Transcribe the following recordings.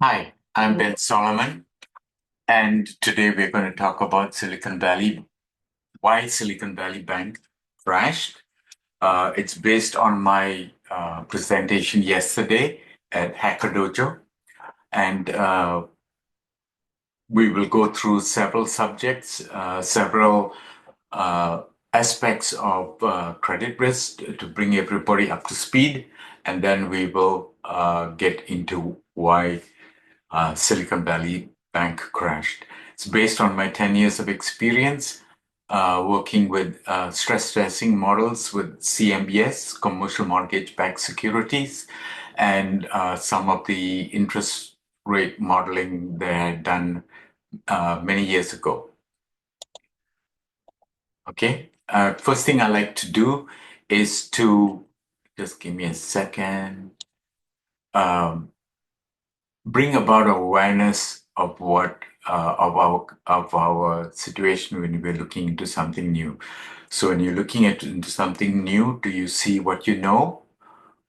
Hi, I'm Ben Solomon, and today we're going to talk about Silicon Valley, why Silicon Valley Bank crashed. It's based on my presentation yesterday at Hacker Dojo, and we will go through several subjects, several uh, aspects of credit risk to bring everybody up to speed, and then we will get into why Silicon Valley Bank crashed. It's based on my 10 years of experience working with stress testing models with CMBS, commercial mortgage-backed securities, and some of the interest rate modeling they had done many years ago. Okay. First thing I like to do is to just give me a second. Um, bring about awareness of what of our situation when we're looking into something new. So when you're looking into something new, do you see what you know,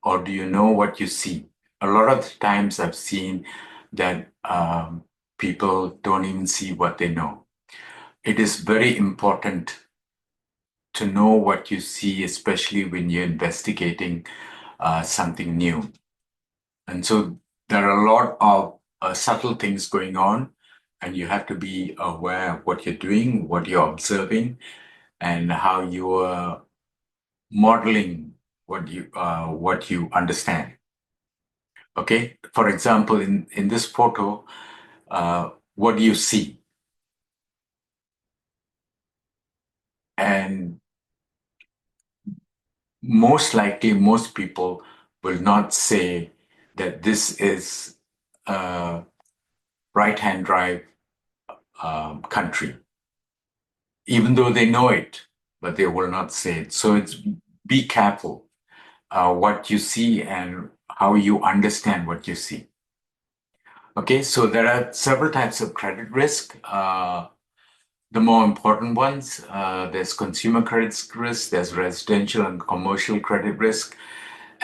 or do you know what you see? A lot of the times I've seen that people don't even see what they know. It is very important to know what you see, especially when you're investigating something new. And so there are a lot of subtle things going on, and you have to be aware of what you're doing, what you're observing, and how you are modeling what you understand. Okay, for example, in this photo, what do you see? And most likely, most people will not say that this is a right-hand drive country, even though they know it, but they will not say it. So it's be careful what you see and how you understand what you see. Okay, so there are several types of credit risk. The more important ones, there's consumer credit risk, there's residential and commercial credit risk,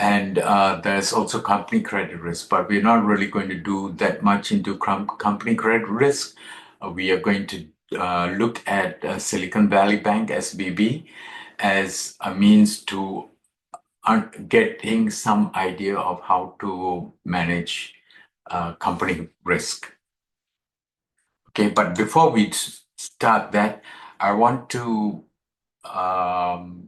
and there's also company credit risk. But we're not really going to do that much into company credit risk. We are going to look at Silicon Valley Bank, SVB, as a means to getting some idea of how to manage company risk. Okay, but before we start that, I want to um,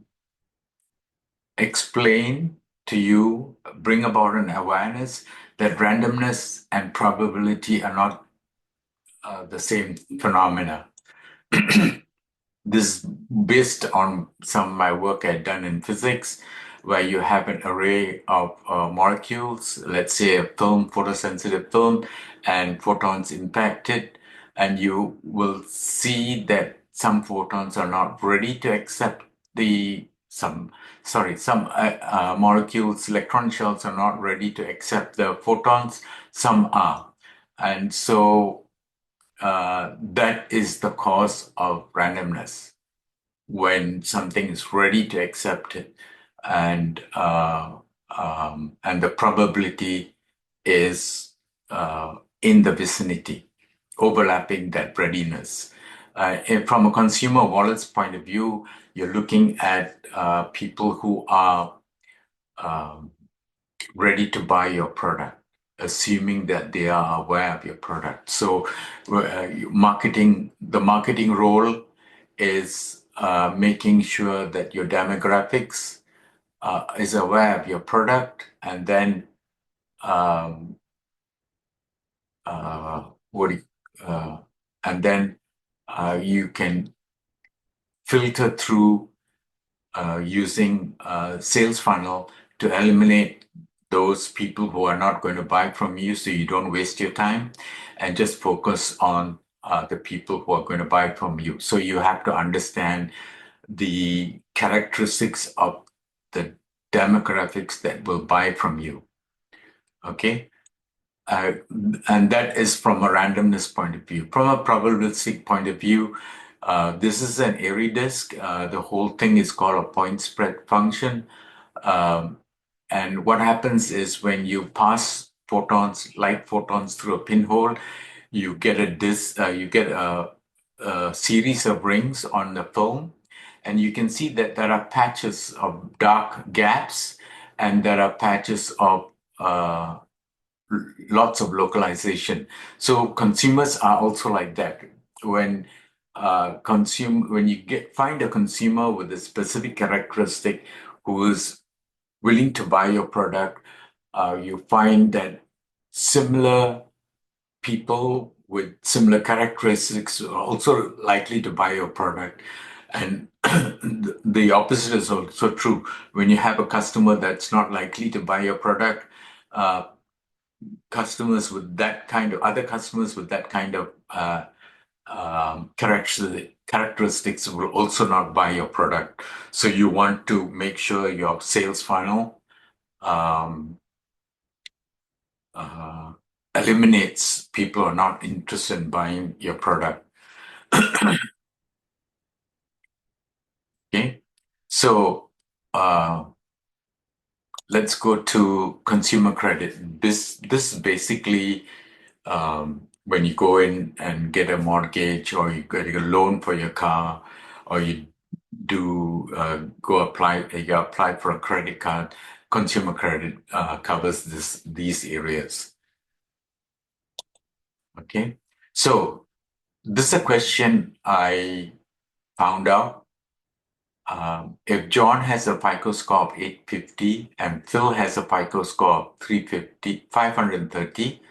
explain to you, bring about an awareness that randomness and probability are not the same phenomena. This is based on some of my work I've done in physics, where you have an array of molecules, let's say a film, photosensitive film, and photons impact it, and you will see that some photons are not ready to accept some molecules, electron shells are not ready to accept the photons, some are. And so that is the cause of randomness when something is ready to accept it, and and the probability is in the vicinity, overlapping that readiness. And from a consumer wallet's point of view, you're looking at people who are um, ready to buy your product, assuming that they are aware of your product. So, the marketing role is making sure that your demographics is aware of your product, and then um, uh, what do you, and then you can filter through using sales funnel to eliminate those people who are not going to buy from you, so you don't waste your time, and just focus on the people who are going to buy from you. So you have to understand the characteristics of the demographics that will buy from you. Okay. Uh, and that is from a randomness point of view. From a probabilistic point of view, this is an airy disk. The whole thing is called a point spread function. Um, and what happens is when you pass photons, light photons through a pinhole. You get a series of rings on the film, and you can see that there are patches of dark gaps, and there are patches of lots of localization. So consumers are also like that. When when you find a consumer with a specific characteristic who is willing to buy your product, you find that similar people with similar characteristics are also likely to buy your product. And the opposite is also true. When you have a customer that's not likely to buy your product, uh, customers with that kind of other customers with that kind of characteristics will also not buy your product. So you want to make sure your sales funnel um, uh, eliminates people who are not interested in buying your product. Okay, so uh, let's go to consumer credit. This is basically when you go in and get a mortgage or you get a loan for your car or you do you apply for a credit card. Consumer credit covers these areas. Okay, so this is a question I found out. If John has a FICO score of 850 and Phil has a FICO score of 530,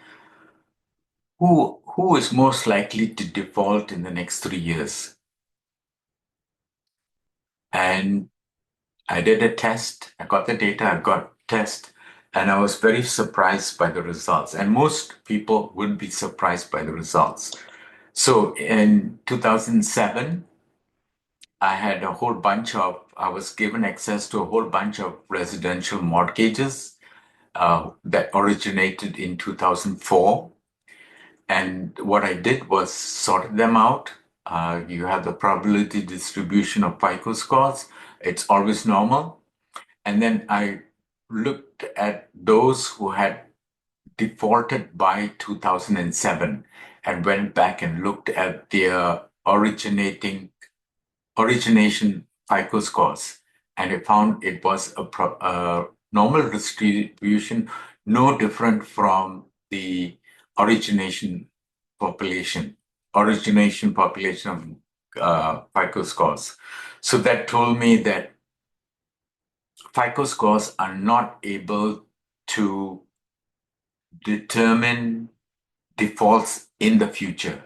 who is most likely to default in the next 3 years? And I did a test. I got the data. I got test, and I was very surprised by the results. And most people would be surprised by the results. So in 2007, I was given access to a whole bunch of residential mortgages that originated in 2004. And what I did was sorted them out. You have the probability distribution of FICO scores. It's always normal. And then I looked at those who had defaulted by 2007 and went back and looked at their origination FICO scores. And I found it was a normal distribution, no different from the origination origination population of FICO scores. So that told me that FICO scores are not able to determine defaults in the future.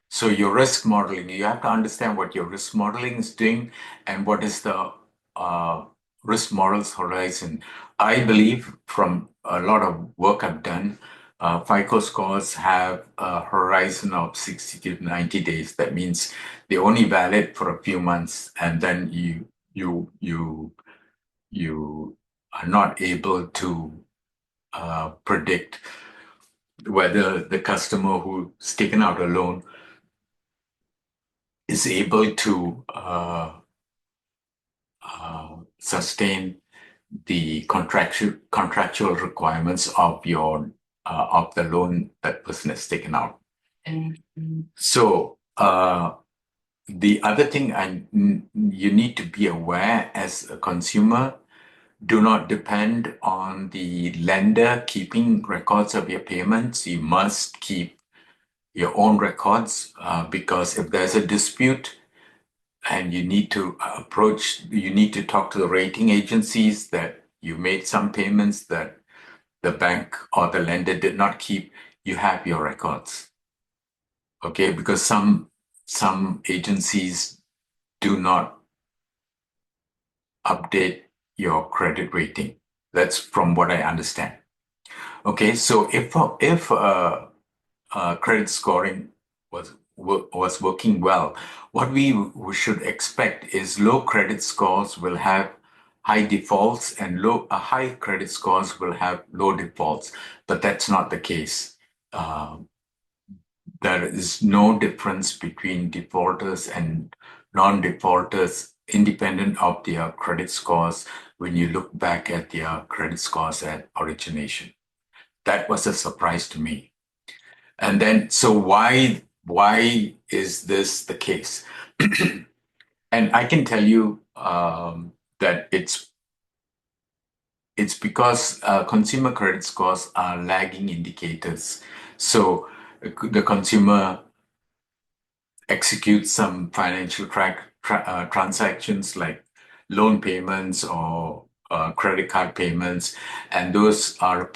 So your risk modeling, you have to understand what your risk modeling is doing and what is the uh, risk models horizon. I believe from a lot of work I've done, FICO scores have a horizon of 60 to 90 days. That means they're only valid for a few months, and then you are not able to predict whether the customer who's taken out a loan is able to sustain the contractual requirements of your of the loan that person has taken out. So the other thing you need to be aware as a consumer, do not depend on the lender keeping records of your payments. You must keep your own records because if there's a dispute and you need to talk to the rating agencies that you made some payments that the bank or the lender did not keep, you have your records. Okay, because some agencies do not update your credit rating. That's from what I understand. Okay, so if credit scoring was working well, what we should expect is low credit scores will have high defaults and high credit scores will have low defaults, but that's not the case. There is no difference between defaulters and non-defaulters independent of their credit scores when you look back at their credit scores at origination. That was a surprise to me. And then, so why is this the case? And I can tell you that it's because consumer credit scores are lagging indicators. So the consumer execute some financial transactions like loan payments or credit card payments, and those are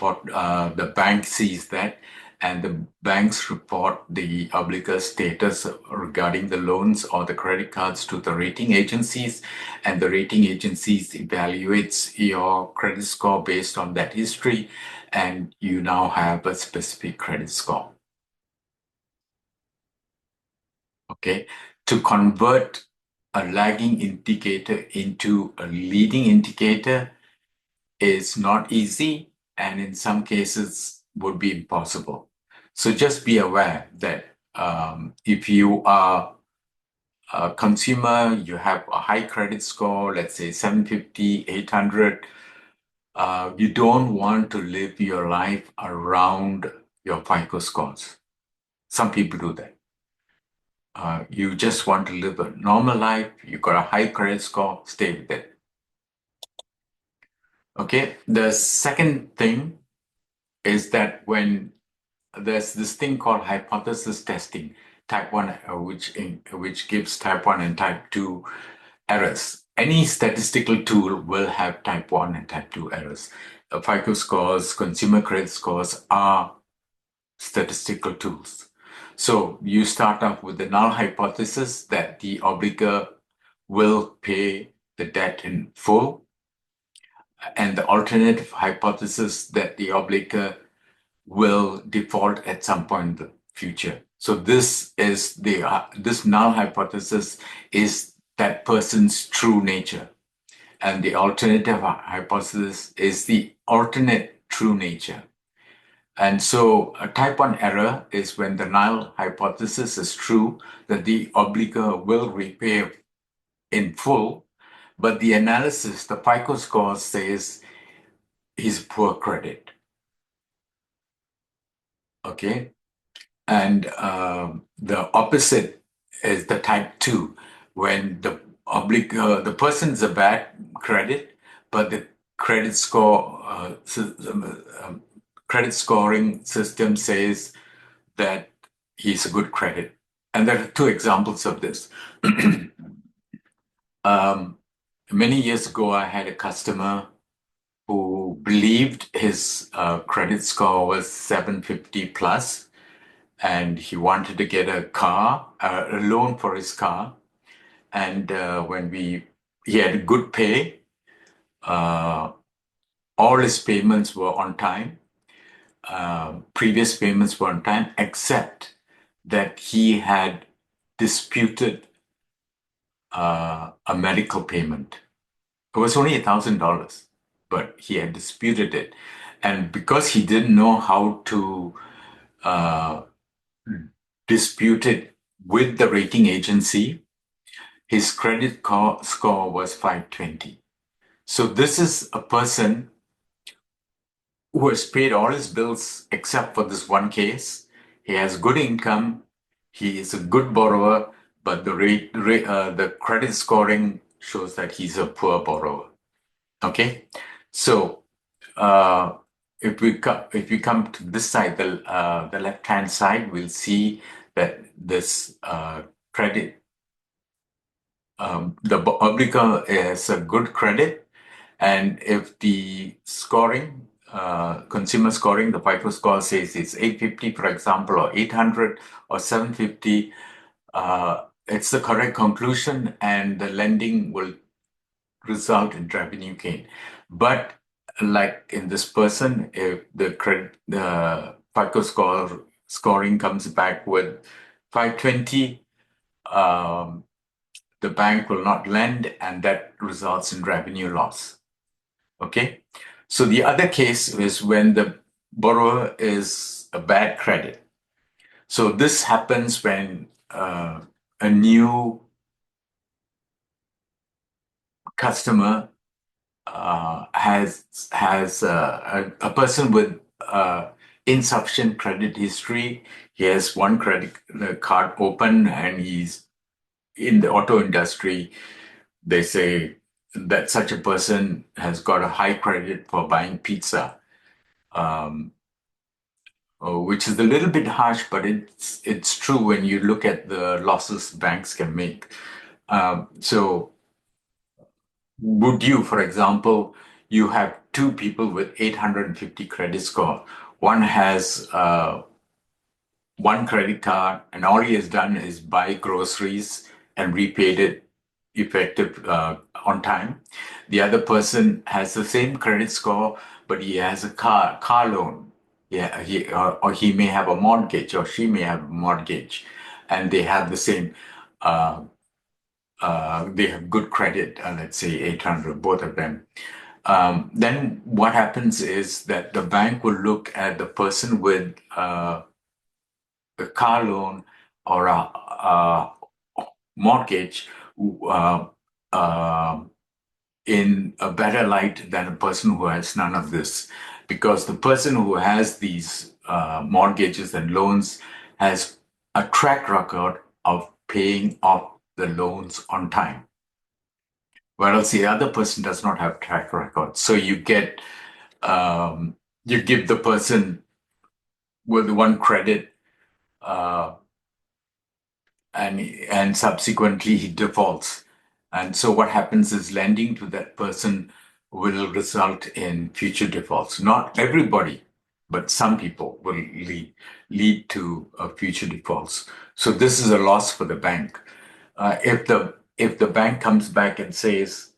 the bank sees that, and the banks report the obligor status regarding the loans or the credit cards to the rating agencies, and the rating agencies evaluates your credit score based on that history, and you now have a specific credit score. Okay, to convert a lagging indicator into a leading indicator is not easy, and in some cases would be impossible. So just be aware that if you are a consumer, you have a high credit score, let's say 750, 800, you don't want to live your life around your FICO scores. Some people do that. You just want to live a normal life, you got a high credit score, stay with it. Okay, the second thing is that when there's this thing called hypothesis testing, type 1, which gives type 1 and type 2 errors. Any statistical tool will have type 1 and type 2 errors. FICO scores, consumer credit scores are statistical tools. So you start off with the null hypothesis that the obligor will pay the debt in full, and the alternative hypothesis that the obligor will default at some point in the future. So this is this null hypothesis is that person's true nature, and the alternative hypothesis is the alternate true nature. And so a type 1 error is when the null hypothesis is true, that the obligor will repay in full, but the analysis, the FICO score says he's poor credit. Okay. And the opposite is the type 2, when the person's a bad credit, but the credit credit scoring system says that he's a good credit. And there are two examples of this. Many years ago, I had a customer who believed his credit score was 750 plus, and he wanted to get a loan for his car. And he had good pay, all his payments were on time. Previous payments were on time, except that he had disputed a medical payment. It was only $1,000, but he had disputed it. And because he didn't know how to dispute it with the rating agency, his credit score was 520. So this is a person who has paid all his bills except for this one case. He has good income. He is a good borrower, but the credit scoring shows that he's a poor borrower. Okay, so if we come to this side, the left hand side, we'll see that this credit, the obligor is a good credit, and if the scoring, consumer scoring, the FICO score says it's 850, for example, or 800 or 750, it's the correct conclusion, and the lending will result in revenue gain. But like in this person, if the FICO scoring comes back with 520, the bank will not lend, and that results in revenue loss. Okay, so the other case is when the borrower is a bad credit. So this happens when a new customer has a person with insufficient credit history. He has one credit card open, and he's in the auto industry. They say that such a person has got a high credit for buying pizza, um, which is a little bit harsh, but it's true when you look at the losses banks can make. So, would you, for example, you have two people with 850 credit score. One has one credit card, and all he has done is buy groceries and repaid it effective on time. The other person has the same credit score, but he has a car loan. Yeah, or he may have a mortgage, or she may have a mortgage, and they have the same. Uh, they have good credit, let's say 800, both of them. Then what happens is that the bank will look at the person with a car loan or a mortgage uh, uh, in a better light than a person who has none of this. Because the person who has these mortgages and loans has a track record of paying off the loans on time, whereas the other person does not have track record. So you give the person with one credit, uh, and subsequently he defaults. And so what happens is lending to that person will result in future defaults. Not everybody, but some people will lead to future defaults. So this is a loss for the bank. If the bank comes back and says,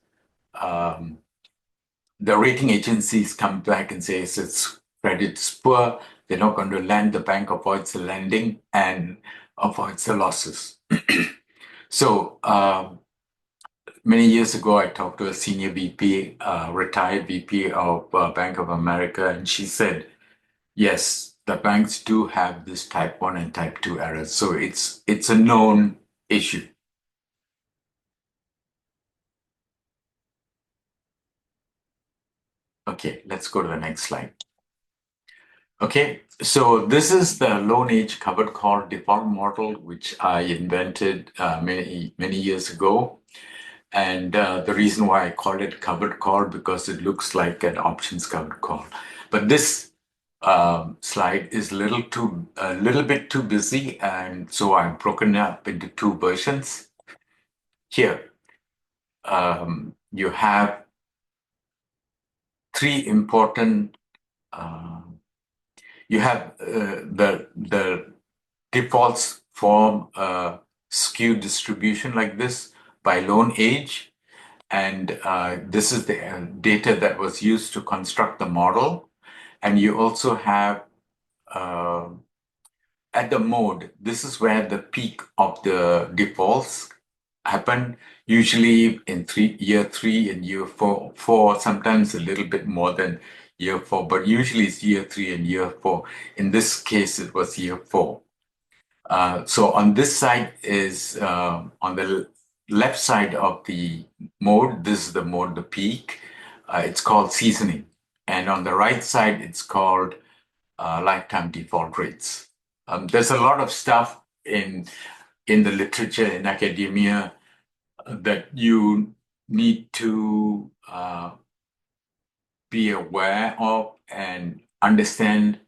um, the rating agencies come back and says its credit's poor, they're not going to lend, the bank avoids the lending and avoids the losses. So many years ago, I talked to a senior VP, retired VP of Bank of America, and she said, yes, the banks do have this type 1 and type 2 errors. So it's a known issue. Okay, let's go to the next slide. Okay, so this is the loan age covered call default model, which I invented many years ago. And the reason why I call it covered call because it looks like an options covered call. But this slide is a little bit too busy, and so I've broken it up into two versions. Here, you have three important. Uh, you have the defaults form a skewed distribution like this by loan age. And this is the data that was used to construct the model. And you also have, uh, at the mode, this is where the peak of the defaults happen, usually in year three and year four, sometimes a little bit more than year four, but usually it's year three and year four. In this case, it was year four. So on this side is on the left side of the mode. This is the mode, the peak. It's called seasoning. And on the right side, it's called lifetime default rates. There's a lot of stuff in the literature, in academia, that you need to be aware of and understand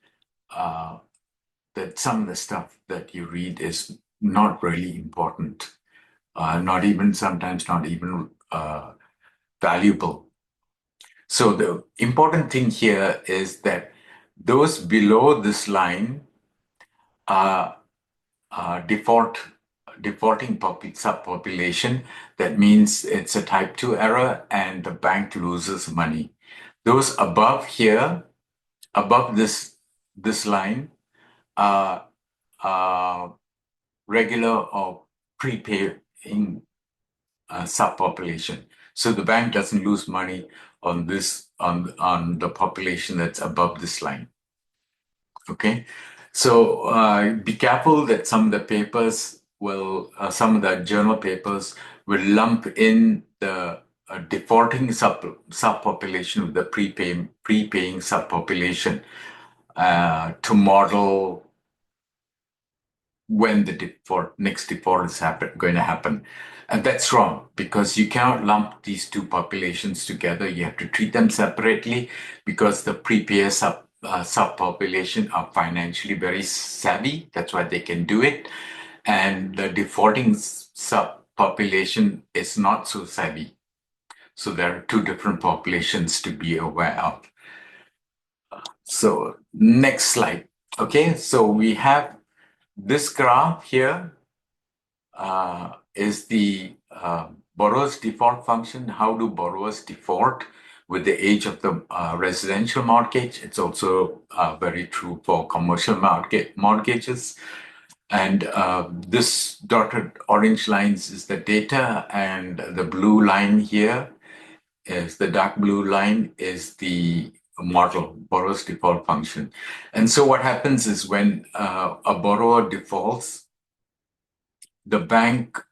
that some of the stuff that you read is not really important, sometimes not even valuable. So the important thing here is that those below this line are defaulting subpopulation. That means it's a type 2 error and the bank loses money. Those above here, above this line, are regular or prepaying subpopulation. So the bank doesn't lose money on on the population that's above this line. Okay, so be careful that some of the papers some of the journal papers will lump in the defaulting subpopulation with the prepaying subpopulation. to model when the next default is going to happen. And that's wrong because you cannot lump these two populations together. You have to treat them separately because the prepayer subpopulation are financially very savvy. That's why they can do it. And the defaulting subpopulation is not so savvy. So there are two different populations to be aware of. So next slide. Okay, so we have this graph here is the borrower's default function. How do borrowers default with the age of the residential mortgage? It's also very true for commercial mortgages. And this dotted orange lines is the data, and the blue line here is the dark blue line is the model, borrower's default function. And so what happens is when a borrower defaults, the bank,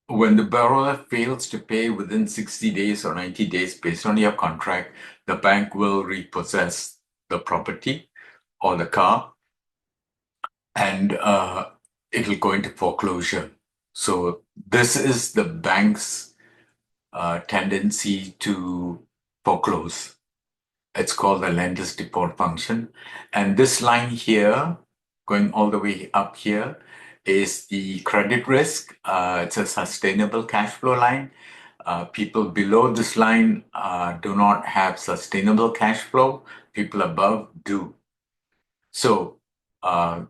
when the borrower fails to pay within 60 days or 90 days based on your contract, the bank will repossess the property or the car, and it will go into foreclosure. So this is the bank's tendency to foreclose. It's called the lender's default function. And this line here, going all the way up here, is the credit risk. It's a sustainable cash flow line. People below this line do not have sustainable cash flow. People above do. So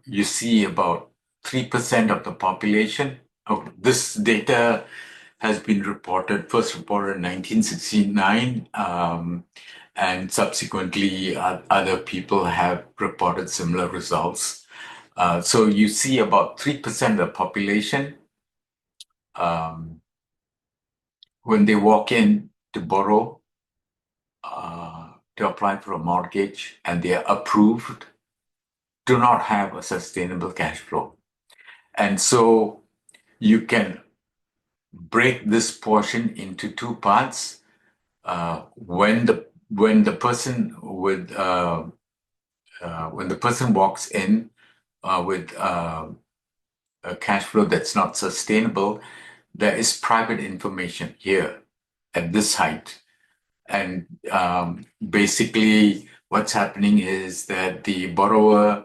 you see about 3% of the population. Oh, this data has been first reported in 1969, and subsequently other people have reported similar results. So you see about 3% of the population, when they walk in to borrow, to apply for a mortgage, and they are approved, do not have a sustainable cash flow. And so you can break this portion into two parts. When the person walks in with a cash flow that's not sustainable, there is private information here at this height. And basically what's happening is that the borrower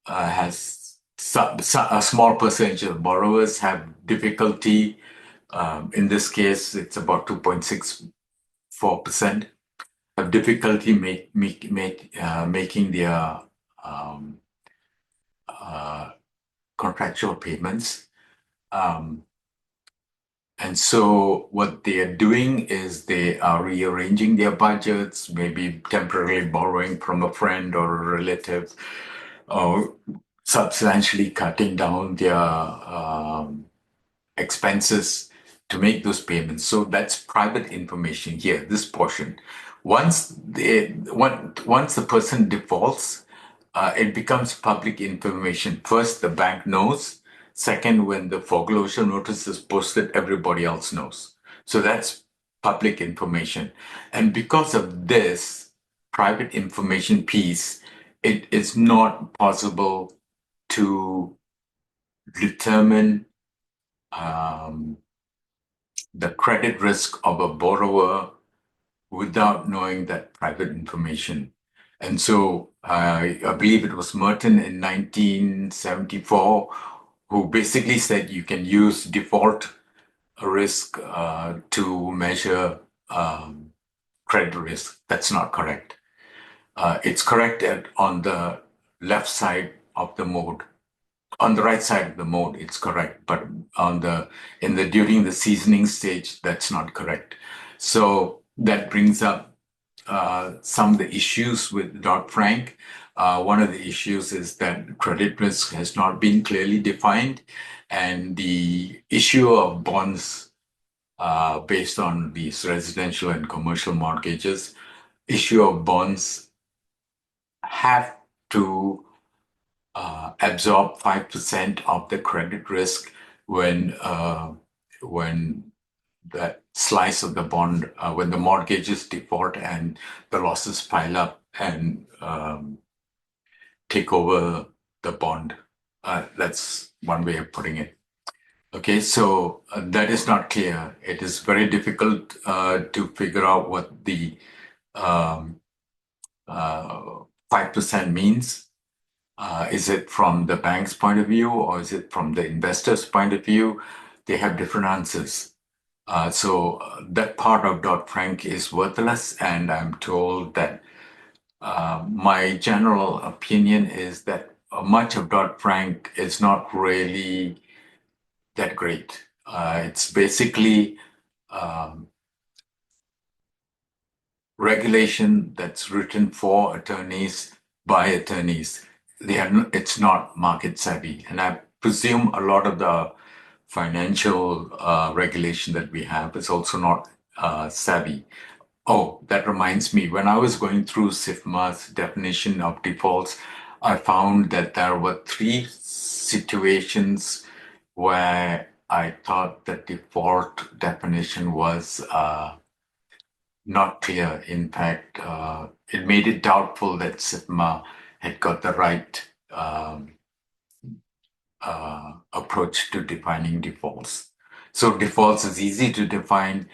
has a small percentage of borrowers have difficulty. In this case, it's about 2.64% have difficulty making their contractual payments. And so what they are doing is they are rearranging their budgets, maybe temporarily borrowing from a friend or a relative, or substantially cutting down their expenses to make those payments. So that's private information here, this portion. Once the person defaults, it becomes public information. First, the bank knows. Second, when the foreclosure notice is posted, everybody else knows. So that's public information. And because of this private information piece, it is not possible to determine the credit risk of a borrower without knowing that private information. And so I believe it was Merton in 1974 who basically said you can use default risk to measure credit risk. That's not correct. It's correct on the left side of the mode. On the right side of the mode, it's correct, but during the seasoning stage, that's not correct. So that brings up some of the issues with Dodd-Frank. One of the issues is that credit risk has not been clearly defined, and the issue of bonds based on these residential and commercial mortgages, issue of bonds have to absorb 5% of the credit risk when that slice of the bond, when the mortgages default and the losses pile up and take over the bond. That's one way of putting it. Okay, so that is not clear. It is very difficult to figure out what the um, 5% means. Is it from the bank's point of view or is it from the investor's point of view? They have different answers. So that part of Dodd-Frank is worthless, and I'm told that my general opinion is that much of Dodd-Frank is not really that great. It's basically um, regulation that's written for attorneys by attorneys. It's not market savvy, and I presume a lot of the financial regulation that we have is also not savvy. Oh, that reminds me, when I was going through SIFMA's definition of defaults, I found that there were three situations where I thought the default definition was not clear. In fact, it made it doubtful that SIFMA had got the right approach to defining defaults. So defaults is easy to define,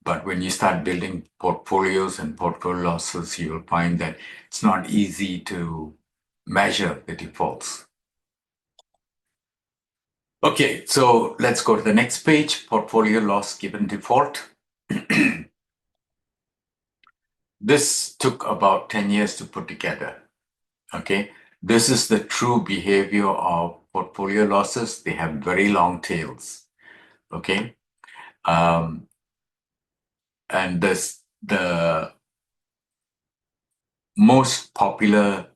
but when you start building portfolios and portfolio losses, you'll find that it's not easy to measure the defaults. Okay, so let's go to the next page, portfolio loss given default. This took about 10 years to put together. Okay, this is the true behavior of portfolio losses. They have very long tails. Okay, and the most popular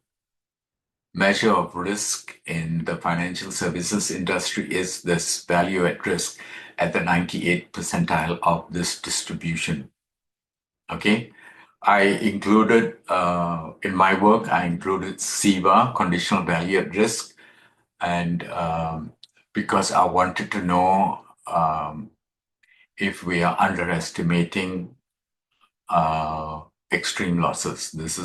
measure of risk in the financial services industry is this value at risk at the 98th percentile of this distribution. Okay, I included in my work, I included CVA, conditional value at risk, and because I wanted to know if we are underestimating extreme losses. This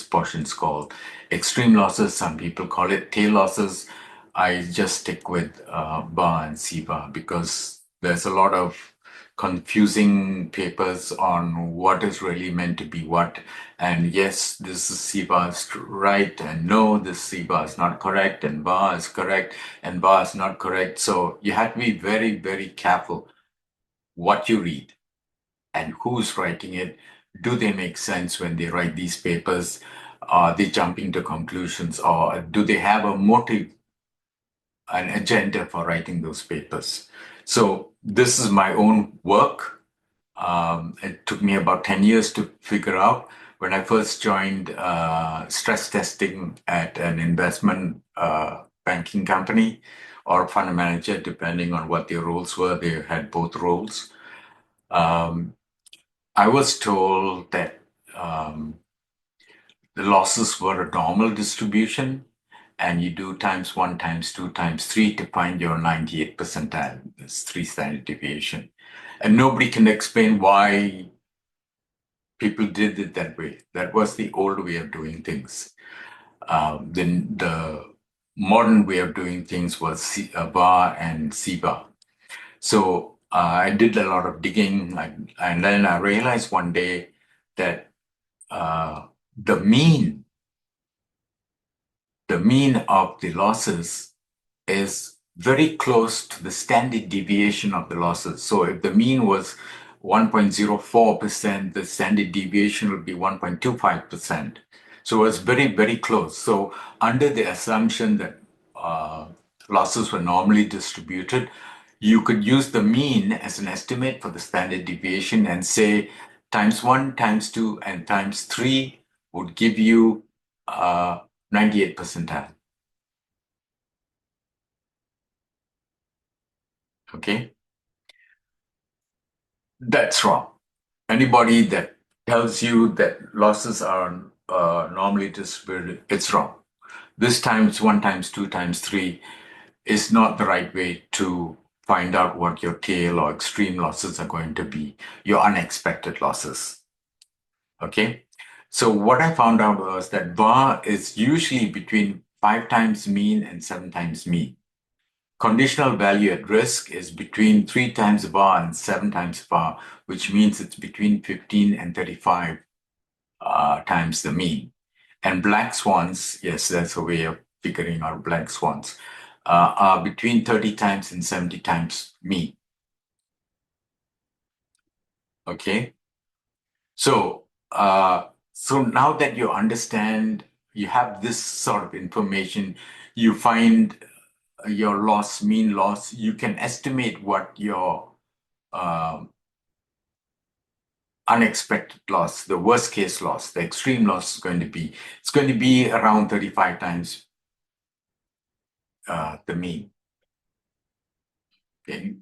portion is called extreme losses. Some people call it tail losses. I just stick with VAR and CVA because there's a lot of confusing papers on what is really meant to be what. And yes, this is CVA is right, and no, this CVA is not correct, and VAR is correct, and VAR is not correct. So you have to be very, very careful what you read and who's writing it. Do they make sense when they write these papers? Are they jumping to conclusions, or do they have a motive, an agenda for writing those papers? So this is my own work. It took me about 10 years to figure out. When I first joined stress testing at an investment banking company or fund manager, depending on what their roles were, they had both roles. I was told that the losses were a normal distribution, and you do times one, times two, times three to find your 98th percentile. That's three standard deviation. And nobody can explain why people did it that way. That was the old way of doing things. Then the modern way of doing things was VAR and CBA. So I did a lot of digging, and then I realized one day that the mean of the losses is very close to the standard deviation of the losses. So if the mean was 1.04%, the standard deviation would be 1.25%. So it's very, very close. So under the assumption that losses were normally distributed, you could use the mean as an estimate for the standard deviation and say times one, times two, and times three would give you 98 percentile. Okay, that's wrong. Anybody that tells you that losses are normally distributed, it's wrong. This times one, times two, times three is not the right way to find out what your tail or extreme losses are going to be, your unexpected losses. Okay, So what I found out was that VAR is usually between 5 times mean and 7 times mean. Conditional value at risk is between 3 times VAR and 7 times VAR, which means it's between 15 and 35 times the mean. And black swans, yes, that's a way of figuring out black swans, are between 30 times and 70 times mean. Okay. So now that you understand, you have this sort of information, you find your loss, mean loss, you can estimate what your um unexpected loss, the worst case loss, the extreme loss is going to be. It's going to be around 35 times the mean. Okay.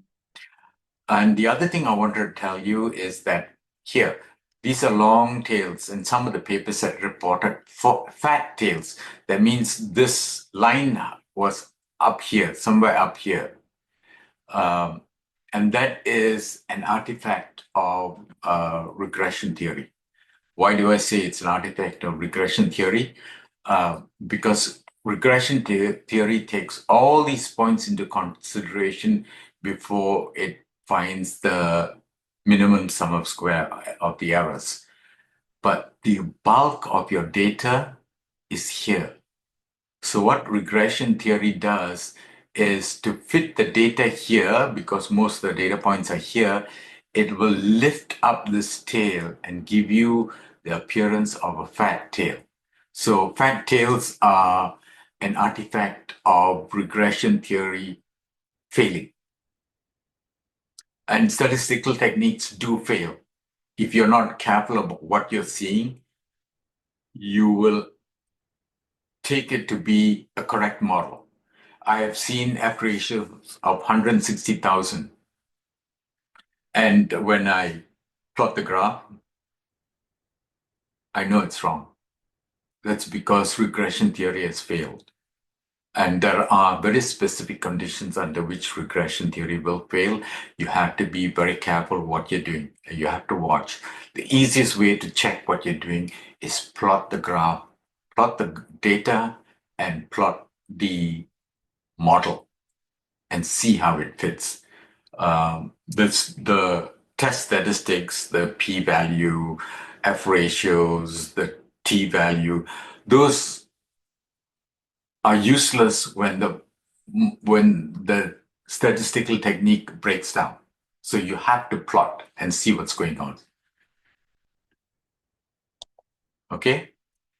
And the other thing I wanted to tell you is that here, these are long tails, and some of the papers that reported for fat tails. That means this line was up here, somewhere up here. Um, and that is an artifact of regression theory. Why do I say it's an artifact of regression theory? Because regression theory takes all these points into consideration before it finds the minimum sum of square of the errors. But the bulk of your data is here. So what regression theory does is to fit the data here, because most of the data points are here, it will lift up this tail and give you the appearance of a fat tail. So fat tails are an artifact of regression theory failing. And statistical techniques do fail. If you're not careful about what you're seeing, you will take it to be a correct model. I have seen F ratios of 160,000. And when I plot the graph, I know it's wrong. That's because regression theory has failed. And there are very specific conditions under which regression theory will fail. You have to be very careful what you're doing. You have to watch. The easiest way to check what you're doing is plot the graph, plot the data, and plot the model and see how it fits. The test statistics, the p-value, F ratios, the t-value, those are useless when the statistical technique breaks down. So you have to plot and see what's going on. Okay.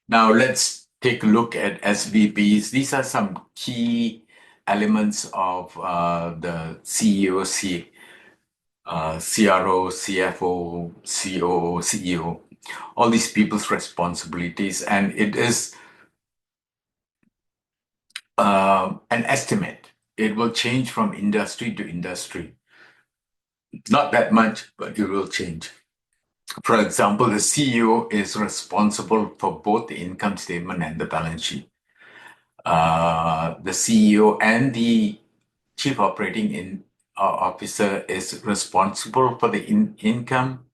Now let's take a look at SVPs. These are some key elements of the CEOC. CRO, CFO, COO, CEO, all these people's responsibilities. And it is an estimate. It will change from industry to industry. Not that much, but it will change. For example, the CEO is responsible for both the income statement and the balance sheet. The CEO and the chief operating officer is responsible for the income.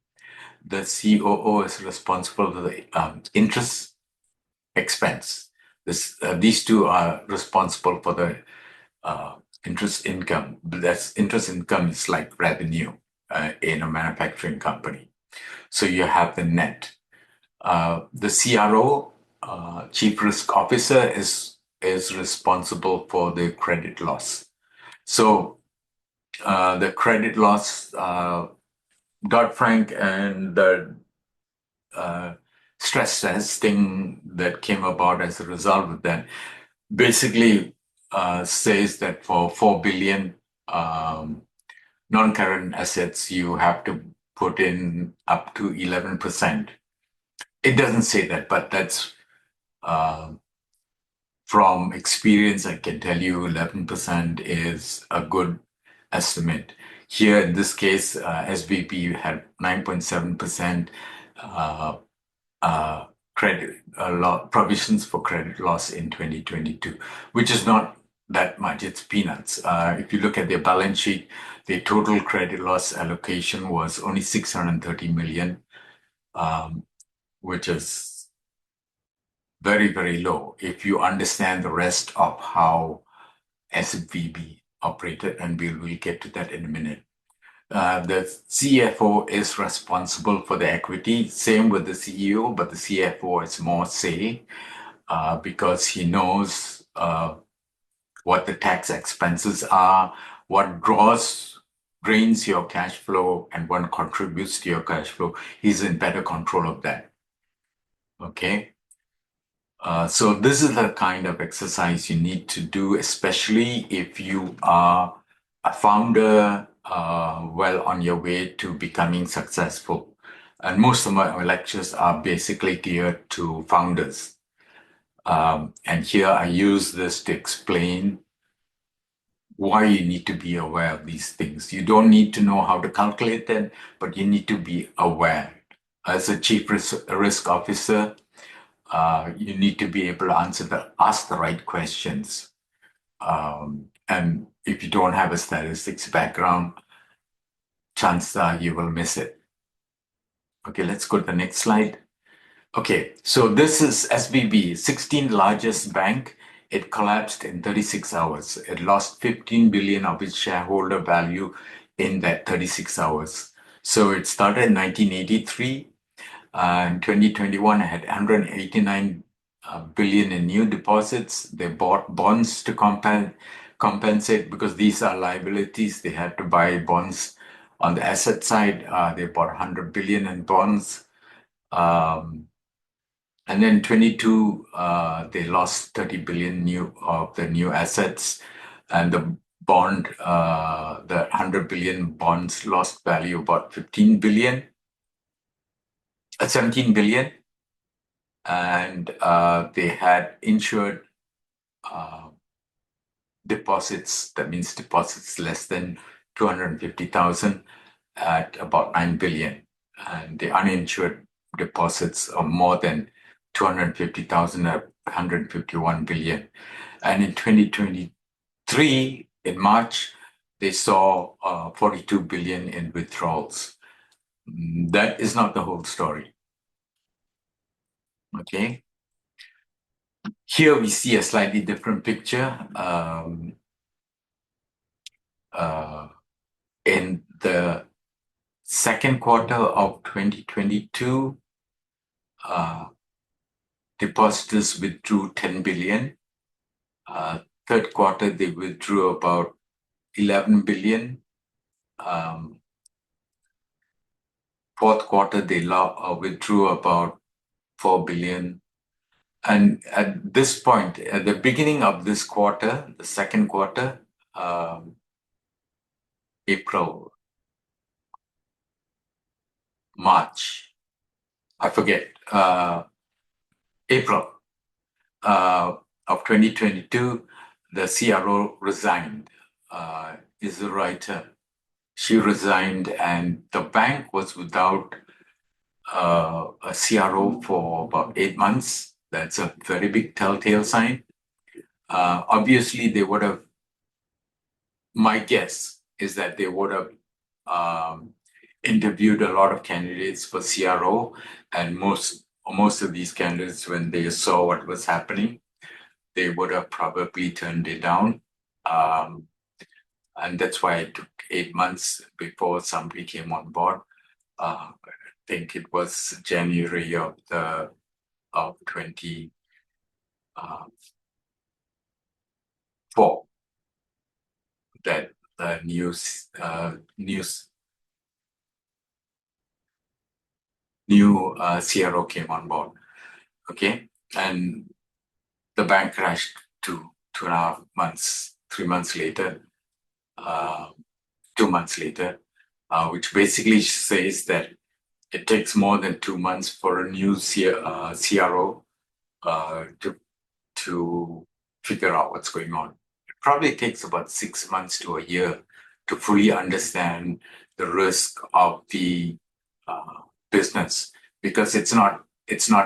The COO is responsible for the interest expense. These two are responsible for the interest income. That's interest income is like revenue in a manufacturing company. So you have the net. The CRO, Chief Risk Officer, is responsible for the credit loss. So the credit loss, Dodd-Frank and the stress testing that came about as a result of that basically says that for 4 billion non-current assets, you have to put in up to 11%. It doesn't say that, but that's from experience, I can tell you 11% is a good estimate. Here in this case, SVP had 9.7% credit provisions for credit loss in 2022, which is not that much. It's peanuts. If you look at their balance sheet, the total credit loss allocation was only 630 million, which is very, very low if you understand the rest of how SVB operated, and we'll get to that in a minute. The CFO is responsible for the equity, same with the CEO, but the CFO has more say because he knows what the tax expenses are, what drains your cash flow, and what contributes to your cash flow. He's in better control of that. Okay. So this is the kind of exercise you need to do, especially if you are a founder, well on your way to becoming successful. And most of my lectures are basically geared to founders. And here I use this to explain why you need to be aware of these things. You don't need to know how to calculate them, but you need to be aware. As a chief risk officer, you need to be able to ask the right questions. And if you don't have a statistics background, chances are you will miss it. Okay, let's go to the next slide. Okay, so this is SVB, 16th largest bank. It collapsed in 36 hours. It lost 15 billion of its shareholder value in that 36 hours. So it started in 1983. In 2021, it had 189 billion in new deposits. They bought bonds to compensate because these are liabilities. They had to buy bonds. On the asset side, they bought 100 billion in bonds. And then 22, they lost 30 billion of the new assets, and the 100 billion bonds lost value about 15 billion, 17 billion, and they had insured deposits. That means deposits less than 250,000 at about 9 billion, and the uninsured deposits are more than 250,000 at 151 billion. And in 2023, in March, they saw 42 billion in withdrawals. That is not the whole story. Okay. Here we see a slightly different picture. In the second quarter of 2022, depositors withdrew 10 billion. Third quarter, they withdrew about 11 billion. Fourth quarter, they withdrew about 4 billion. And at this point, at the beginning of this quarter, the second quarter, April, March, I forget, April of 2022, the CRO resigned, is a writer. She resigned, and the bank was without a CRO for about 8 months. That's a very big telltale sign. Obviously, they would have, my guess is that they would have interviewed a lot of candidates for CRO, and most of these candidates, when they saw what was happening, they would have probably turned it down. And that's why it took 8 months before somebody came on board. I think it was January of 24 that the new CRO came on board. Okay, and the bank crashed 2.5 months, 3 months later, 2 months later, which basically says that it takes more than 2 months for a new CRO to figure out what's going on. It probably takes about 6 months to a year to fully understand the risk of the business, because it's not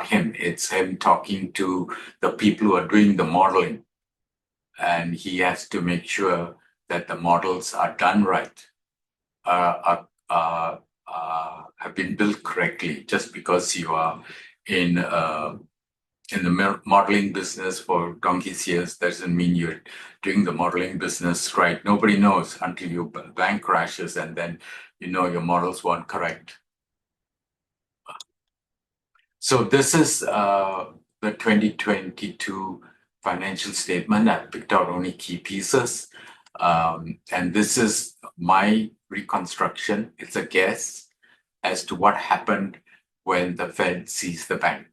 him. It's him talking to the people who are doing the modeling, and he has to make sure that the models are done right, have been built correctly. Just because you are in in the modeling business for donkey's years doesn't mean you're doing the modeling business right. Nobody knows until your bank crashes and then you know your models weren't correct. So this is the 2022 financial statement. I picked out only key pieces. And this is my reconstruction. It's a guess as to what happened when the Fed seized the bank.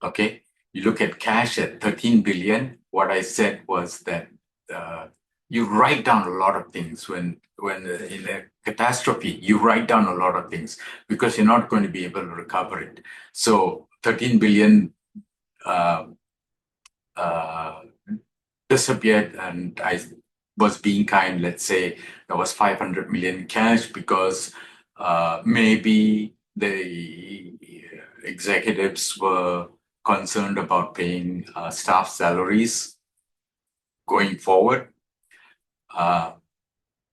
Okay, you look at cash at 13 billion. What I said was that you write down a lot of things when in a catastrophe. You write down a lot of things because you're not going to be able to recover it. So 13 billion uh, uh, disappeared, and I was being kind. Let's say there was 500 million cash because maybe the executives were concerned about paying staff salaries going forward.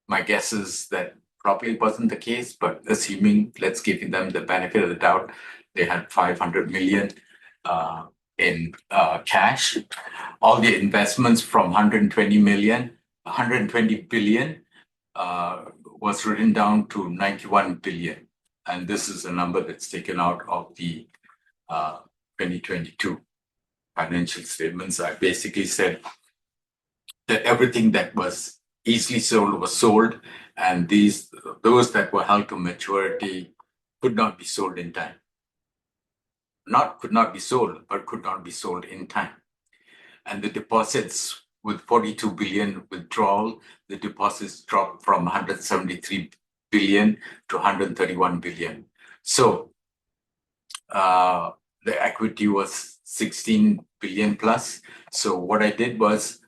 My guess is that probably wasn't the case, but assuming, let's give them the benefit of the doubt, they had 500 million in cash. All the investments from 120 million, 120 billion was written down to 91 billion. And this is a number that's taken out of the 2022 financial statements. I basically said that everything that was easily sold was sold, and those that were held to maturity could not be sold in time. Not could not be sold, but could not be sold in time. And the deposits with 42 billion withdrawal, the deposits dropped from 173 billion to 131 billion. So the equity was 16 billion plus. So what I did was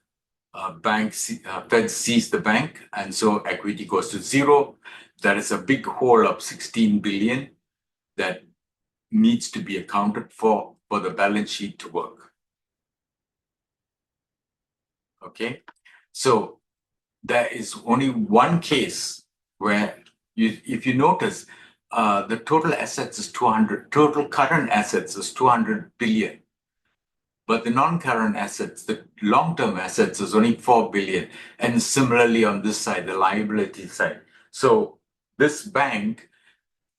Fed seized the bank, and so equity goes to zero. That is a big hole of 16 billion that needs to be accounted for the balance sheet to work. Okay, so there is only one case where if you notice, the total assets is 200, total current assets is 200 billion. But the non-current assets, the long-term assets is only 4 billion. And similarly on this side, the liability side. So this bank,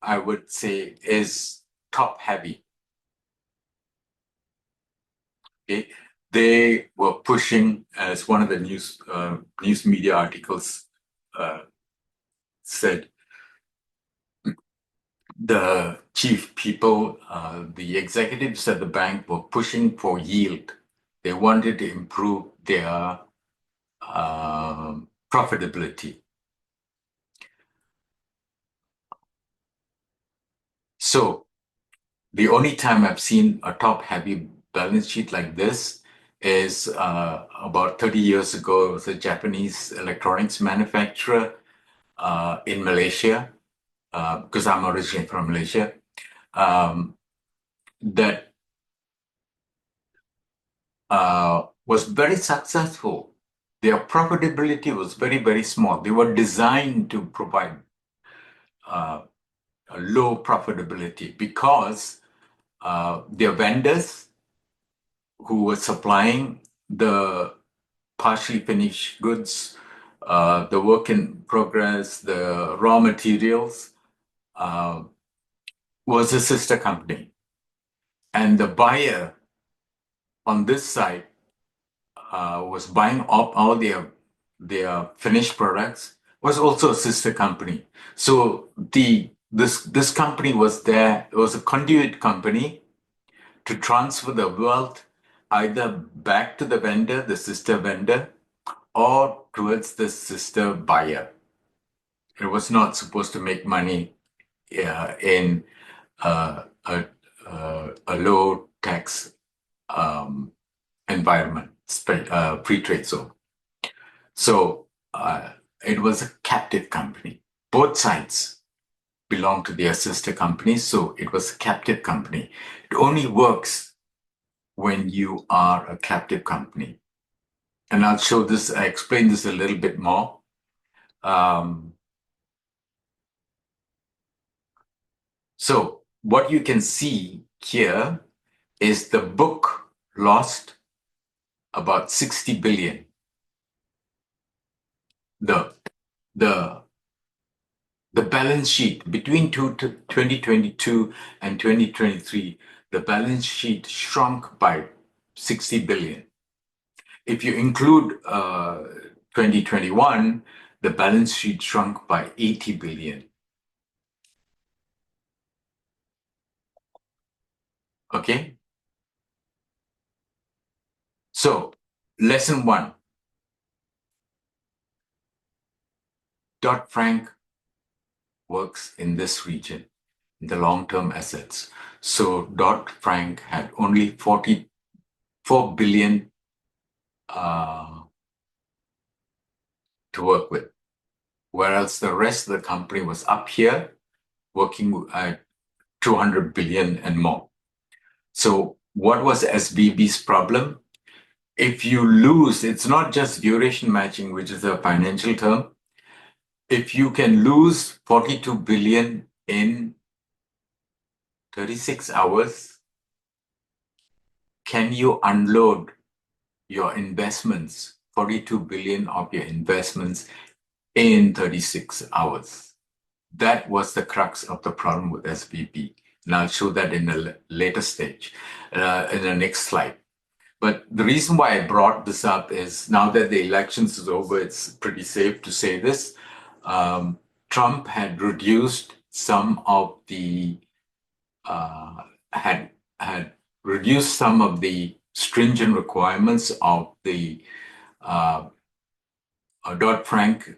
I would say, is top heavy. Okay. They were pushing, as one of the news media articles said, the chief people, the executives at the bank were pushing for yield. They wanted to improve their profitability. So the only time I've seen a top-heavy balance sheet like this is about 30 years ago. It was a Japanese electronics manufacturer in Malaysia, because I'm originally from Malaysia, that was very successful. Their profitability was very, very small. They were designed to provide a low profitability because their vendors who were supplying the partially finished goods, the work in progress, the raw materials, was a sister company. And the buyer on this side was buying up all their finished products, was also a sister company. So this company was there, it was a conduit company to transfer the wealth either back to the vendor, the sister vendor, or towards the sister buyer. It was not supposed to make money in a low tax environment, free trade zone. So it was a captive company. Both sides belong to their sister companies, so it was a captive company. It only works when you are a captive company. And I'll show this, I explain this a little bit more. So what you can see here is the book lost about 60 billion. The the the balance sheet between 2022 and 2023, the balance sheet shrunk by 60 billion. If you include 2021, the balance sheet shrunk by 80 billion. Okay? So, lesson one, Dodd-Frank works in this region, the long-term assets. So Dodd-Frank had only 44 billion to work with, whereas the rest of the company was up here working at 200 billion and more. So what was SBB's problem? If you lose, it's not just duration matching, which is a financial term. If you can lose 42 billion in 36 hours, can you unload your investments, 42 billion of your investments in 36 hours? That was the crux of the problem with SBB. And I'll show that in a later stage, in the next slide. But the reason why I brought this up is now that the elections is over, it's pretty safe to say this. Trump had reduced some of the had reduced some of the stringent requirements of the Dodd-Frank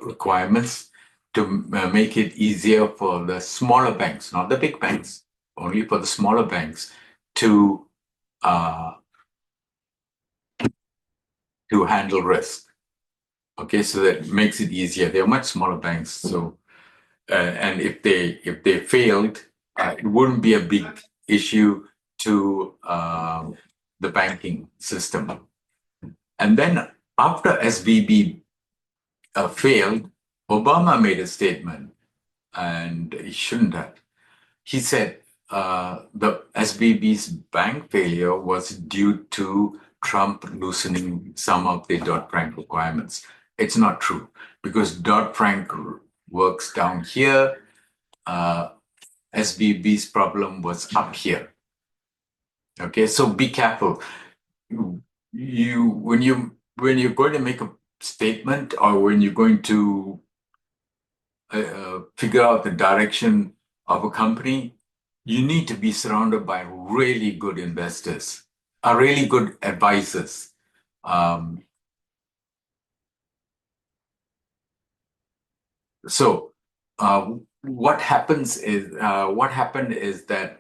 requirements to make it easier for the smaller banks, not the big banks, only for the smaller banks to handle risk. Okay, so that makes it easier. They're much smaller banks, so and if they failed, it wouldn't be a big issue to the banking system. And then after SVB failed, Obama made a statement, and he shouldn't have. He said the SVB's bank failure was due to Trump loosening some of the Dodd-Frank requirements. It's not true, because Dodd-Frank works down here. SVB's problem was up here. Okay, so be careful. When you're going to make a statement, or when you're going to figure out the direction of a company, you need to be surrounded by really good investors, really good advisors. What happened is that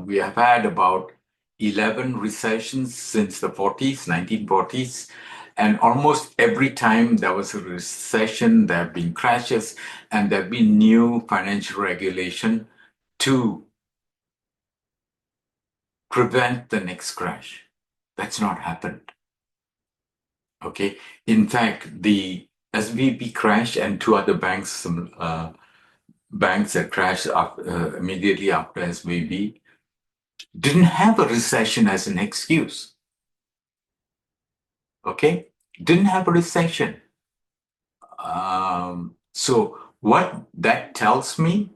we have had about 11 recessions since the 1940s, and almost every time there was a recession, there have been crashes, and there have been new financial regulation to prevent the next crash. That's not happened. Okay. In fact, the SVB crash and two other banks, banks that crashed immediately after SVB, didn't have a recession as an excuse. Okay? Didn't have a recession. So what that tells me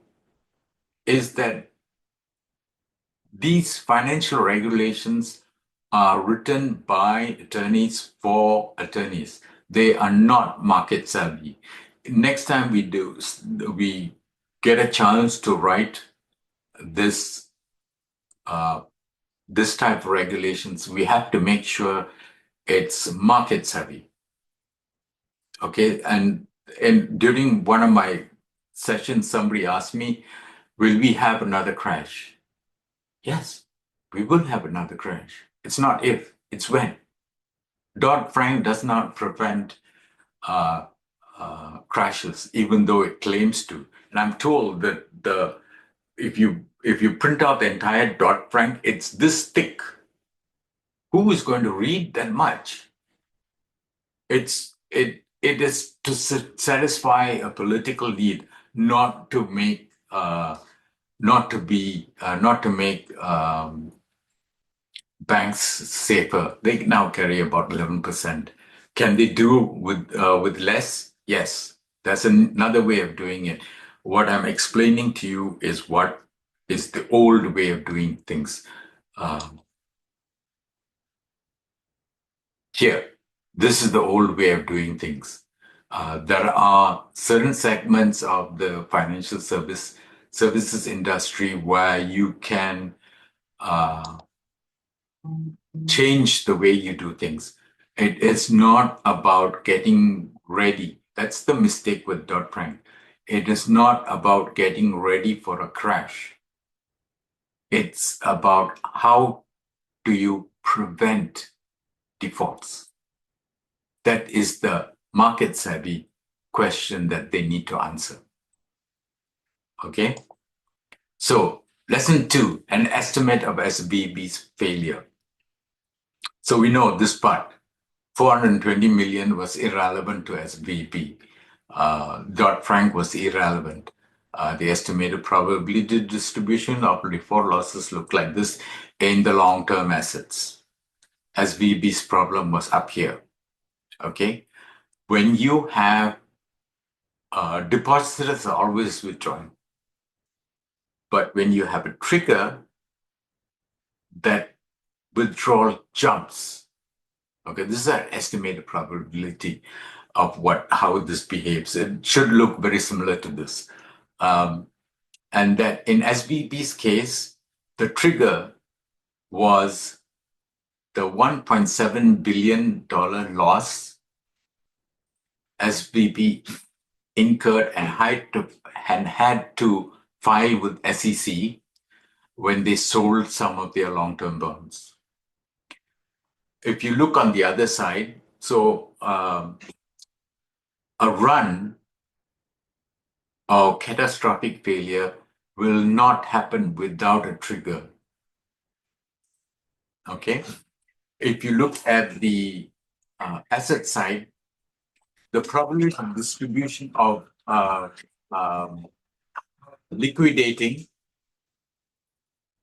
is that these financial regulations are written by attorneys for attorneys. They are not market savvy. Next time we get a chance to write this type of regulations, we have to make sure it's market savvy. Okay, and during one of my sessions, somebody asked me, will we have another crash? Yes, we will have another crash. It's not if, it's when. Dodd-Frank does not prevent crashes, even though it claims to. And I'm told that if you print out the entire Dodd-Frank, it's this thick. Who is going to read that much? It is to satisfy a political need, not to make banks safer. They now carry about 11%. Can they do with less? Yes, that's another way of doing it. What I'm explaining to you is what is the old way of doing things. Um, Here, this is the old way of doing things. There are certain segments of the financial services industry where you can uh, change the way you do things. It is not about getting ready. That's the mistake with Dodd-Frank. It is not about getting ready for a crash. It's about how do you prevent defaults. That is the market savvy question that they need to answer. Okay. So lesson 2, an estimate of SVB's failure. So we know this part, 420 million was irrelevant to SVB. Dodd-Frank was irrelevant. The estimated probability distribution of default losses looked like this in the long-term assets. SVB's problem was up here. Okay. When you have depositors are always withdrawing. But when you have a trigger, that withdrawal jumps. Okay, this is an estimated probability of how this behaves. It should look very similar to this. And that in SVB's case, the trigger was the $1.7 billion loss SVB incurred and had to file with SEC when they sold some of their long-term bonds. If you look on the other side, so a run or catastrophic failure will not happen without a trigger. Okay? If you look at the asset side, the probability of distribution of liquidating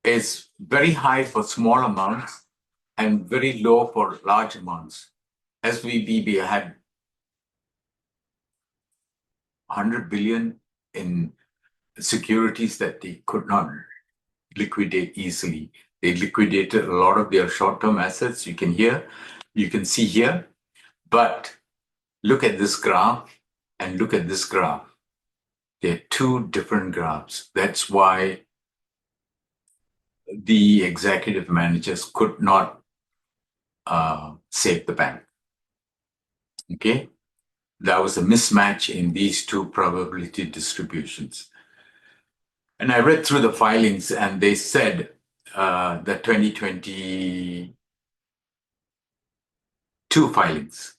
is very high for small amounts and very low for large amounts. SVB had 100 billion in securities that they could not liquidate easily. They liquidated a lot of their short-term assets. You can see here, but look at this graph and look at this graph. They're two different graphs. That's why the executive managers could not save the bank. Okay? There was a mismatch in these two probability distributions. And I read through the filings and they said the 2022 filings.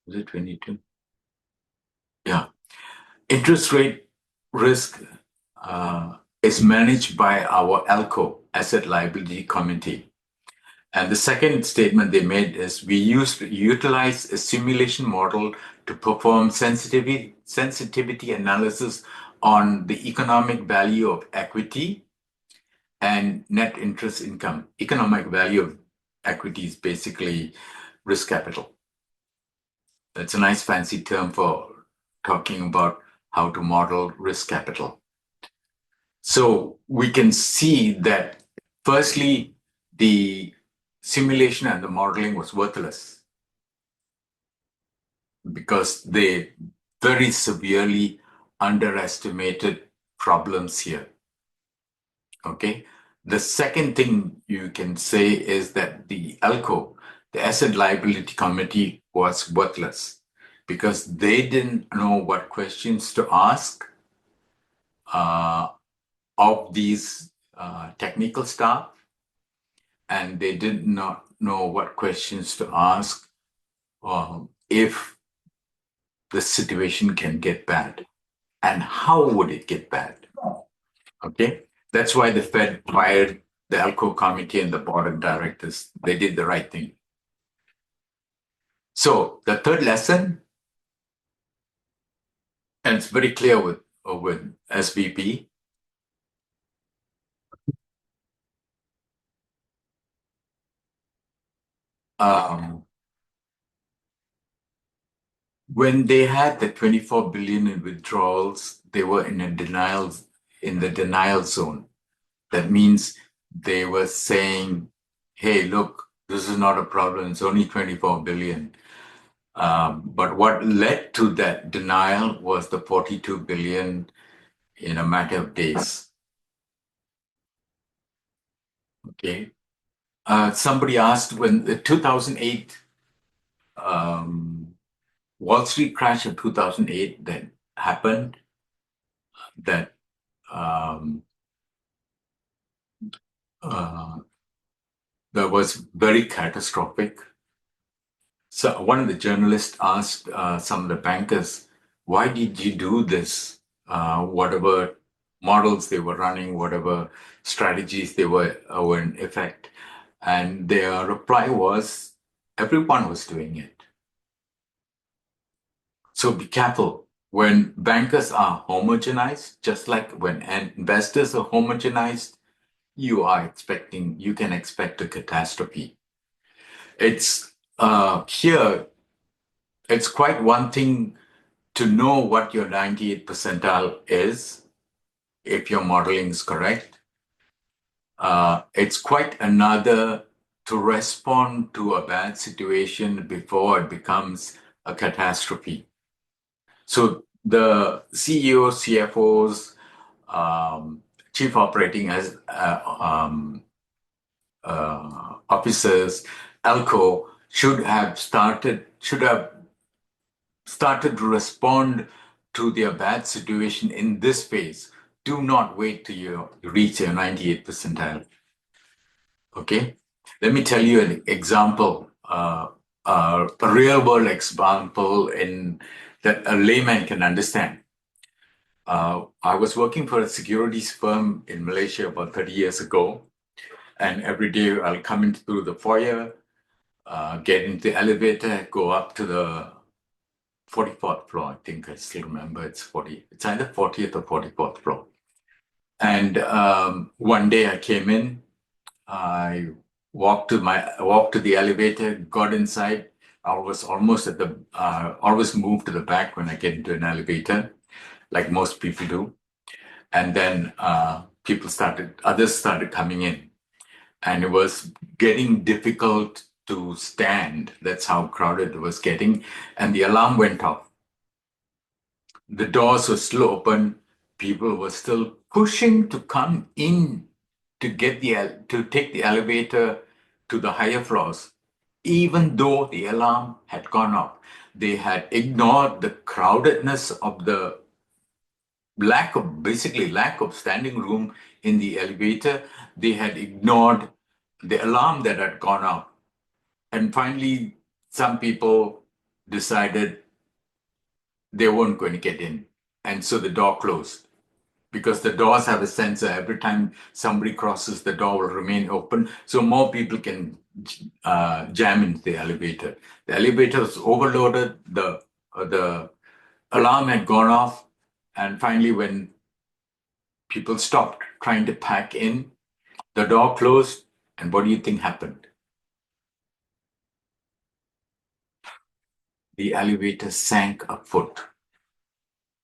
Was it 22? Yeah. Interest rate risk is managed by our ALCO, Asset Liability Committee. And the second statement they made is we utilize a simulation model to perform sensitivity analysis on the economic value of equity and net interest income. Economic value of equity is basically risk capital. That's a nice fancy term for talking about how to model risk capital. So we can see that firstly, the simulation and the modeling was worthless because they very severely underestimated problems here. Okay. The second thing you can say is that the ALCO, the Asset Liability Committee, was worthless because they didn't know what questions to ask of these technical staff, and they did not know what questions to ask if the situation can get bad and how would it get bad. Okay, that's why the Fed fired the ALCO committee and the board of directors. They did the right thing. So the third lesson, and it's very clear with SVP, um, when they had the 24 billion in withdrawals, they were in the denial zone. That means they were saying, hey, look, this is not a problem. It's only 24 billion. But what led to that denial was the 42 billion in a matter of days. Okay. Somebody asked when the 2008 Wall Street crash of 2008 that happened, that um, uh, that was very catastrophic. So one of the journalists asked some of the bankers, why did you do this? Whatever models they were running, whatever strategies they were in effect. And their reply was, everyone was doing it. So be careful. When bankers are homogenized, just like when investors are homogenized, you can expect a catastrophe. It's here, it's quite one thing to know what your 98th percentile is, if your modeling is correct. It's quite another to respond to a bad situation before it becomes a catastrophe. So the CEOs, CFOs, chief operating as officers, ALCO should have started to respond to their bad situation in this phase. Do not wait till you reach your 98th percentile. Okay? Let me tell you an example, a real world example in that a layman can understand. I was working for a securities firm in Malaysia about 30 years ago, and every day I'll come in through the foyer, get into the elevator, go up to the 44th floor. I think I still remember it's 40. It's either 40th or 44th floor. And one day I came in, I walked to the elevator, got inside. I was always moved to the back when I get into an elevator, like most people do. And then others started coming in, and it was getting difficult to stand. That's how crowded it was getting. And the alarm went off. The doors were still open. People were still pushing to come in to take the elevator to the higher floors, even though the alarm had gone off. They had ignored the crowdedness of the lack of standing room in the elevator. They had ignored the alarm that had gone off. And finally, some people decided they weren't going to get in. And so the door closed, because the doors have a sensor. Every time somebody crosses, the door will remain open, so more people can jam into the elevator. The elevator was overloaded. The alarm had gone off, and finally, when people stopped trying to pack in, the door closed, and what do you think happened? The elevator sank a foot.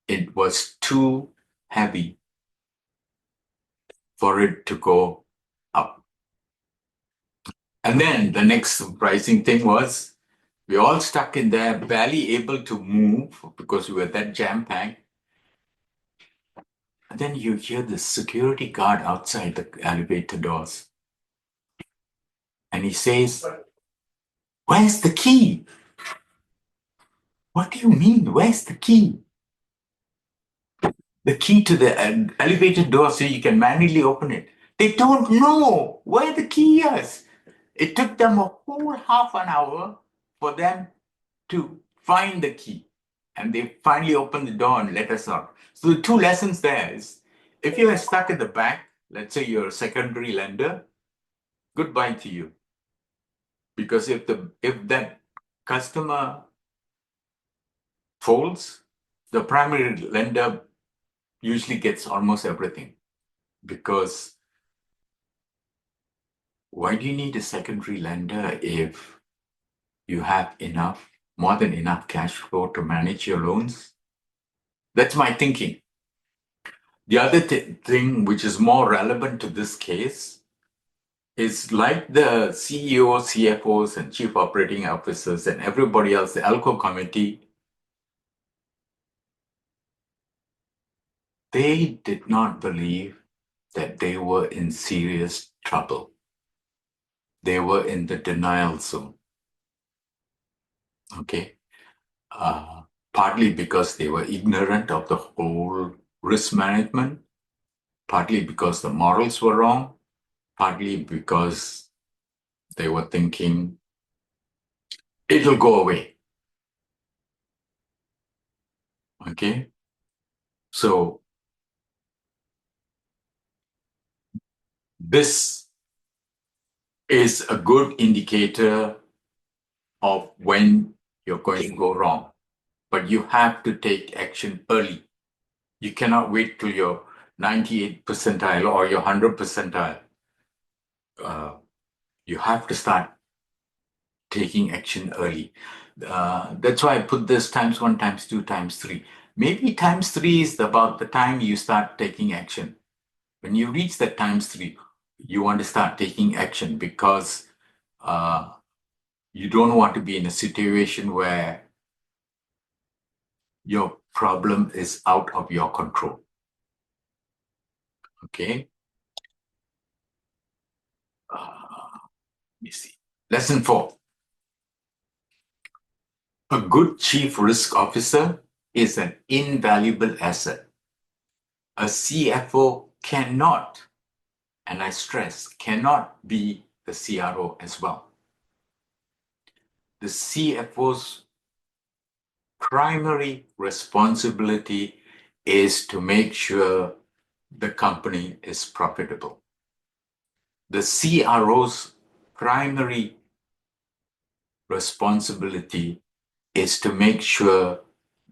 It was too heavy for it to go up. And then the next surprising thing was we all stuck in there, barely able to move because we were that jam-packed. And then you hear the security guard outside the elevator doors. And he says, "Where's the key?" "What do you mean, where's the key?" "The key to the elevator door so you can manually open it." They don't know where the key is. It took them a whole half an hour for them to find the key. And they finally opened the door and let us out. So the two lessons there is, if you are stuck at the back, let's say you're a secondary lender, goodbye to you. Because if that customer folds, the primary lender usually gets almost everything. Because why do you need a secondary lender if you have enough, more than enough cash flow to manage your loans. That's my thinking. The other thing which is more relevant to this case is like the CEOs, CFOs, and chief operating officers and everybody else, the ALCO committee, they did not believe that they were in serious trouble. They were in the denial zone. Okay. Partly because they were ignorant of the whole risk management, partly because the models were wrong, partly because they were thinking it'll go away. Okay. So this is a good indicator of when you're going to go wrong. But you have to take action early. You cannot wait till your 98th percentile or your 100th percentile. You have to start taking action early. That's why I put this times one, times two, times three. Maybe times three is about the time you start taking action. When you reach that times three, you want to start taking action because you don't want to be in a situation where your problem is out of your control. Okay. Let me see. Lesson 4. A good chief risk officer is an invaluable asset. A CFO cannot, and I stress, cannot be the CRO as well. The CFO's primary responsibility is to make sure the company is profitable. The CRO's primary responsibility is to make sure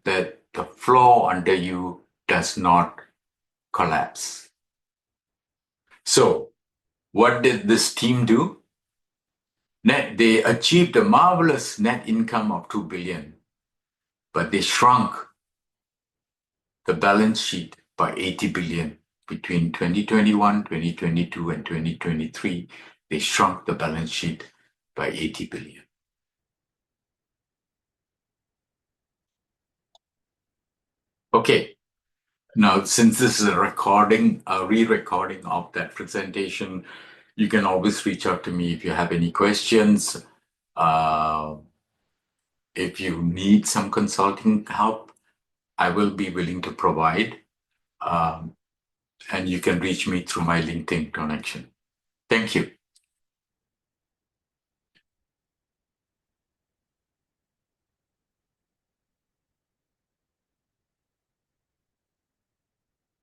that the floor under you does not collapse. So, what did this team do? They achieved a marvelous net income of 2 billion, but they shrunk the balance sheet by 80 billion between 2021, 2022, and 2023. They shrunk the balance sheet by 80 billion. Okay. Now, since this is a re-recording of that presentation, you can always reach out to me if you have any questions. If you need some consulting help, I will be willing to provide. And you can reach me through my LinkedIn connection. Thank you.